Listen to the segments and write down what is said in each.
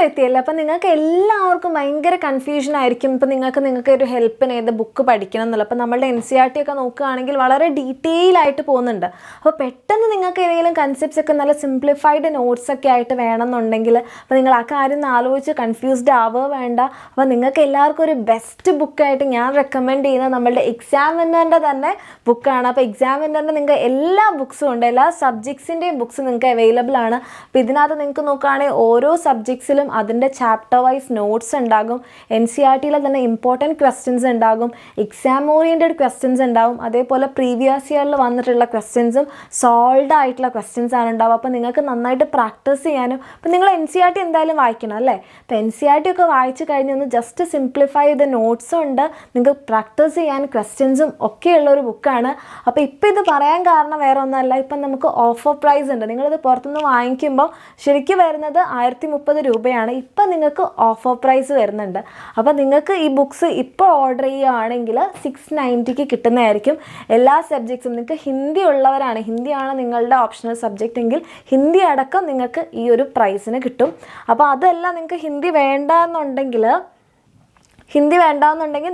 എത്തിയല്ലേ. അപ്പം നിങ്ങൾക്ക് എല്ലാവർക്കും ഭയങ്കര കൺഫ്യൂഷൻ ആയിരിക്കും. ഇപ്പം നിങ്ങൾക്ക് ഒരു ഹെൽപ്പിന് ഏത് ബുക്ക് പഠിക്കണം എന്നുള്ളത്. അപ്പം നമ്മളുടെ NCERT ഒക്കെ നോക്കുകയാണെങ്കിൽ വളരെ ഡീറ്റെയിൽ ആയിട്ട് പോകുന്നുണ്ട്. അപ്പോൾ പെട്ടെന്ന് നിങ്ങൾക്ക് ഏതെങ്കിലും കൺസെപ്റ്റ്സ് ഒക്കെ നല്ല സിംപ്ലിഫൈഡ് നോട്ട്സ് ഒക്കെ ആയിട്ട് വേണമെന്നുണ്ടെങ്കിൽ അപ്പോൾ നിങ്ങൾ ആ കാര്യം ആലോചിച്ച് കൺഫ്യൂസ്ഡ് ആവുക വേണ്ട. അപ്പോൾ നിങ്ങൾക്ക് എല്ലാവർക്കും ഒരു ബെസ്റ്റ് ബുക്കായിട്ട് ഞാൻ റെക്കമെൻഡ് ചെയ്യുന്നത് നമ്മളുടെ എക്സാം വിന്നറിൻ്റെ തന്നെ ബുക്കാണ്. അപ്പോൾ എക്സാം വിന്നറിൻ്റെ നിങ്ങൾക്ക് എല്ലാ ബുക്സും ഉണ്ട്, എല്ലാ സബ്ജക്ട്സിൻ്റെയും ബുക്സ് നിങ്ങൾക്ക് അവൈലബിൾ ആണ്. അപ്പോൾ ഇതിനകത്ത് നിങ്ങൾക്ക് നോക്കുകയാണെങ്കിൽ ഓരോ സബ്ജക്ട്സിലും അതിൻ്റെ ചാപ്റ്റർ വൈസ് നോട്ട്സ് ഉണ്ടാകും. NCERTയിലെ തന്നെ ഇമ്പോർട്ടൻറ്റ് ക്വസ്റ്റ്യൻസ് ഉണ്ടാകും, എക്സാം ഓറിയൻറ്റഡ് ക്വസ്റ്റ്യൻസ് ഉണ്ടാകും, അതേപോലെ പ്രീവിയസ് ഇയറിൽ വന്നിട്ടുള്ള ക്വസ്റ്റ്യൻസും സോൾവ് ആയിട്ടുള്ള ക്വസ്റ്റ്യൻസ് ആണ് ഉണ്ടാവുക. അപ്പോൾ നിങ്ങൾക്ക് നന്നായിട്ട് പ്രാക്ടീസ് ചെയ്യാനും. അപ്പോൾ നിങ്ങൾ NCERT എന്തായാലും വായിക്കണം അല്ലേ. അപ്പോൾ NCERT ഒക്കെ വായിച്ച് കഴിഞ്ഞൊന്ന് ജസ്റ്റ് സിംപ്ലിഫൈ ചെയ്ത നോട്ട്സും ഉണ്ട്, നിങ്ങൾക്ക് പ്രാക്ടീസ് ചെയ്യാൻ ക്വസ്റ്റ്യൻസും ഒക്കെയുള്ളൊരു ബുക്കാണ്. അപ്പോൾ ഇപ്പോൾ ഇത് പറയാൻ കാരണം വേറെ ഒന്നുമല്ല, ഇപ്പം നമുക്ക് ഓഫർ പ്രൈസ് ഉണ്ട്. നിങ്ങളിത് പുറത്തുനിന്ന് വാങ്ങിക്കുമ്പോൾ ശരിക്കും വരുന്നത് 1030 രൂപയാണ്. ഇപ്പം നിങ്ങൾക്ക് ഓഫർ പ്രൈസ് വരുന്നുണ്ട്. അപ്പോൾ നിങ്ങൾക്ക് ഈ ബുക്സ് ഇപ്പോൾ ഓർഡർ ചെയ്യുകയാണെങ്കിൽ 690 കിട്ടുന്നതായിരിക്കും. എല്ലാ സബ്ജക്ട്സും നിങ്ങൾക്ക് ഹിന്ദി ഉള്ളവരാണ്, ഹിന്ദിയാണ് നിങ്ങളുടെ ഓപ്ഷണൽ സബ്ജക്റ്റ് എങ്കിൽ ഹിന്ദി അടക്കം നിങ്ങൾക്ക് ഈ ഒരു പ്രൈസിന് കിട്ടും. അപ്പോൾ അതല്ല നിങ്ങൾക്ക് ഹിന്ദി വേണ്ടെന്നുണ്ടെങ്കിൽ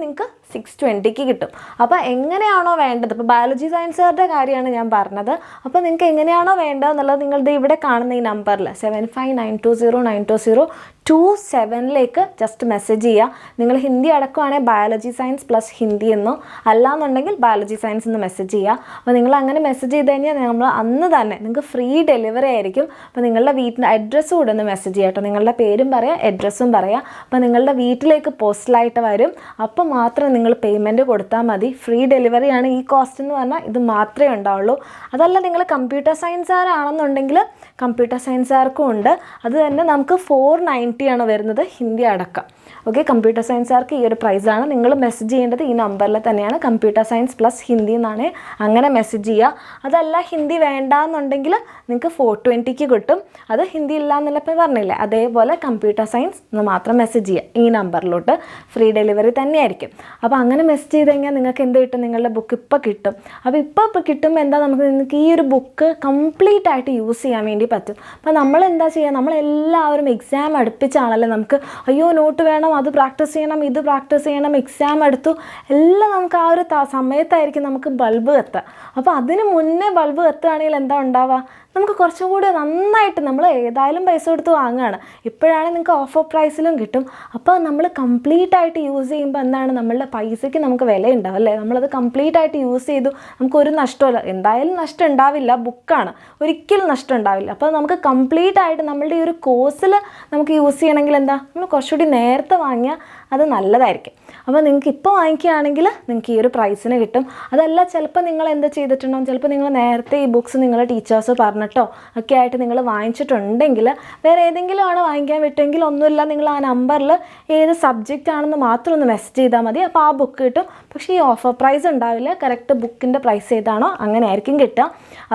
നിങ്ങൾക്ക് 620 കിട്ടും. അപ്പോൾ എങ്ങനെയാണോ വേണ്ടത്, ഇപ്പോൾ ബയോളജി സയൻസുകാരുടെ കാര്യമാണ് ഞാൻ പറഞ്ഞത്. അപ്പോൾ നിങ്ങൾക്ക് എങ്ങനെയാണോ വേണ്ടതെന്നുള്ളത് നിങ്ങളുടെ ഇവിടെ കാണുന്ന ഈ നമ്പറിൽ 7592092027 ജസ്റ്റ് മെസ്സേജ് ചെയ്യുക. നിങ്ങൾ ഹിന്ദി അടക്കമാണെങ്കിൽ ബയോളജി സയൻസ് പ്ലസ് ഹിന്ദി എന്നോ, അല്ലാന്നുണ്ടെങ്കിൽ ബയോളജി സയൻസ് എന്ന് മെസ്സേജ് ചെയ്യുക. അപ്പോൾ നിങ്ങൾ അങ്ങനെ മെസ്സേജ് ചെയ്ത് കഴിഞ്ഞാൽ നമ്മൾ അന്ന് തന്നെ നിങ്ങൾക്ക് ഫ്രീ ഡെലിവറി ആയിരിക്കും. അപ്പോൾ നിങ്ങളുടെ വീട്ടിൻ്റെ അഡ്രസ്സ് കൂടെ ഒന്ന് മെസ്സേജ് ചെയ്യാം കേട്ടോ. നിങ്ങളുടെ പേരും പറയാം, അഡ്രസ്സും പറയാം. അപ്പോൾ നിങ്ങളുടെ വീട്ടിലേക്ക് പോസ്റ്റലായിട്ട് വരും. അപ്പോൾ മാത്രം നിങ്ങൾ പേയ്മെൻറ്റ് കൊടുത്താൽ മതി. ഫ്രീ ഡെലിവറിയാണ്. ഈ കോസ്റ്റ് എന്ന് പറഞ്ഞാൽ ഇത് മാത്രമേ ഉണ്ടാവുള്ളൂ. അതല്ല നിങ്ങൾ കമ്പ്യൂട്ടർ സയൻസുകാരാണെന്നുണ്ടെങ്കിൽ കമ്പ്യൂട്ടർ സയൻസുകാർക്കും ഉണ്ട്. അത് തന്നെ നമുക്ക് 490 ആണ് വരുന്നത് ഹിന്ദി അടക്കം. ഓക്കെ, കമ്പ്യൂട്ടർ സയൻസുകാർക്ക് ഈ ഒരു പ്രൈസാണ്. നിങ്ങൾ മെസ്സേജ് ചെയ്യേണ്ടത് ഈ നമ്പറിൽ തന്നെയാണ്, കമ്പ്യൂട്ടർ സയൻസ് പ്ലസ് ഹിന്ദി എന്നാണ്. അങ്ങനെ മെസ്സേജ് ചെയ്യുക. അതല്ല ഹിന്ദി വേണ്ടാന്നുണ്ടെങ്കിൽ നിങ്ങൾക്ക് 420 കിട്ടും. അത് ഹിന്ദി ഇല്ല എന്നുള്ളപ്പോൾ പറഞ്ഞില്ലേ, അതേപോലെ കമ്പ്യൂട്ടർ സയൻസ് എന്ന് മാത്രം മെസ്സേജ് ചെയ്യുക. ഈ നമ്പറിലോട്ട് ഫ്രീ ഡെലിവറി തന്നെയായിരിക്കും. അപ്പോൾ അങ്ങനെ മെസ്സേജ് ചെയ്ത് കഴിഞ്ഞാൽ നിങ്ങൾക്ക് എന്ത് കിട്ടും, നിങ്ങളുടെ ബുക്ക് ഇപ്പോൾ കിട്ടും. അപ്പോൾ ഇപ്പോൾ കിട്ടുമ്പോൾ എന്താ, നിങ്ങൾക്ക് ഈ ഒരു ബുക്ക് കംപ്ലീറ്റ് ആയിട്ട് യൂസ് ചെയ്യാൻ വേണ്ടി പറ്റും. അപ്പോൾ നമ്മൾ എന്താ ചെയ്യുക, നമ്മളെല്ലാവരും എക്സാം അടുപ്പിച്ചാണല്ലോ നമുക്ക് അയ്യോ നോട്ട് വേണം, അത് പ്രാക്ടീസ് ചെയ്യണം, ഇത് പ്രാക്ടീസ് ചെയ്യണം, എക്സാം എടുത്തു, എല്ലാം നമുക്ക് ആ ഒരു സമയത്തായിരിക്കും നമുക്ക് ബൾബ് കത്തുക. അപ്പോൾ അതിന് മുന്നേ ബൾബ് കത്തുകയാണെങ്കിൽ എന്താ ഉണ്ടാവുക, നമുക്ക് കുറച്ചും കൂടി നന്നായിട്ട്, നമ്മൾ ഏതായാലും പൈസ കൊടുത്ത് വാങ്ങുകയാണ്, ഇപ്പോഴാണെങ്കിൽ നിങ്ങൾക്ക് ഓഫർ പ്രൈസിലും കിട്ടും. അപ്പോൾ നമ്മൾ കംപ്ലീറ്റ് ആയിട്ട് യൂസ് ചെയ്യുമ്പോൾ എന്താണ്, നമ്മളുടെ പൈസയ്ക്ക് നമുക്ക് വില ഉണ്ടാവും അല്ലേ. നമ്മളത് കംപ്ലീറ്റ് ആയിട്ട് യൂസ് ചെയ്തു, നമുക്കൊരു നഷ്ടമല്ല, എന്തായാലും നഷ്ടം ഉണ്ടാവില്ല, ബുക്കാണ്, ഒരിക്കലും നഷ്ടം ഉണ്ടാവില്ല. അപ്പോൾ നമുക്ക് കംപ്ലീറ്റ് ആയിട്ട് നമ്മളുടെ ഈ ഒരു കോഴ്സിൽ നമുക്ക് യൂസ് ചെയ്യണമെങ്കിൽ എന്താ, നമ്മൾ കുറച്ചുകൂടി നേരത്തെ വാങ്ങിയാൽ അത് നല്ലതായിരിക്കും. അപ്പോൾ നിങ്ങൾക്ക് ഇപ്പോൾ വാങ്ങിക്കുകയാണെങ്കിൽ നിങ്ങൾക്ക് ഈ ഒരു പ്രൈസിന് കിട്ടും. അതല്ല ചിലപ്പോൾ നിങ്ങൾ എന്താ ചെയ്തിട്ടുണ്ടാവും, ചിലപ്പോൾ നിങ്ങൾ നേരത്തെ ഈ ബുക്സ് നിങ്ങളുടെ ടീച്ചേഴ്സ് പറഞ്ഞിട്ടോ ഒക്കെ ആയിട്ട് നിങ്ങൾ വാങ്ങിച്ചിട്ടുണ്ടെങ്കിൽ വേറെ ഏതെങ്കിലും ആണ് വാങ്ങിക്കാൻ വിട്ടെങ്കിൽ ഒന്നുമില്ല, നിങ്ങൾ ആ നമ്പറിൽ ഏത് സബ്ജക്റ്റ് ആണെന്ന് മാത്രം ഒന്ന് മെസ്സേജ് ചെയ്താൽ മതി. അപ്പോൾ ആ ബുക്ക് കിട്ടും. പക്ഷേ ഈ ഓഫർ പ്രൈസ് ഉണ്ടാവില്ല, കറക്റ്റ് ബുക്കിൻ്റെ പ്രൈസ് ഏതാണോ അങ്ങനെ ആയിരിക്കും കിട്ടുക.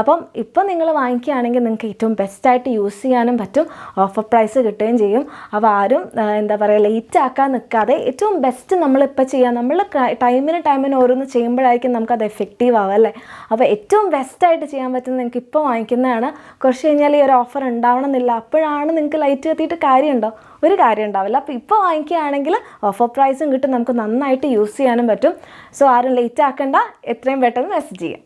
അപ്പം ഇപ്പം നിങ്ങൾ വാങ്ങിക്കുകയാണെങ്കിൽ നിങ്ങൾക്ക് ഏറ്റവും ബെസ്റ്റായിട്ട് യൂസ് ചെയ്യാനും പറ്റും, ഓഫർ പ്രൈസ് കിട്ടുകയും ചെയ്യും. അപ്പോൾ ആരും എന്താ പറയുക ലേറ്റ് ആക്കാൻ നിൽക്കാതെ ഏറ്റവും ബെസ്റ്റ് നമ്മളിപ്പോൾ ചെയ്യാം. നമ്മൾ ടൈമിന് ഓരോന്ന് ചെയ്യുമ്പോഴായിരിക്കും നമുക്കത് എഫക്റ്റീവ് ആവുക അല്ലേ. അപ്പോൾ ഏറ്റവും ബെസ്റ്റായിട്ട് ചെയ്യാൻ പറ്റുന്നത് നിങ്ങൾക്ക് ഇപ്പോൾ വാങ്ങിക്കുന്നതാണ്. കുറച്ച് കഴിഞ്ഞാൽ ഈ ഒരു ഓഫർ ഉണ്ടാവണമെന്നില്ല, അപ്പോഴാണ് നിങ്ങൾക്ക് ലൈറ്റ് കത്തിയിട്ട് കാര്യമുണ്ടോ, ഒരു കാര്യം ഉണ്ടാവില്ല. അപ്പോൾ ഇപ്പോൾ വാങ്ങിക്കുകയാണെങ്കിൽ ഓഫർ പ്രൈസും കിട്ടും, നമുക്ക് നന്നായിട്ട് യൂസ് ചെയ്യാനും പറ്റും. സോ ആരും ലേറ്റ് ആക്കണ്ട, എത്രയും പെട്ടെന്ന് മെസ്സേജ് ചെയ്യാം.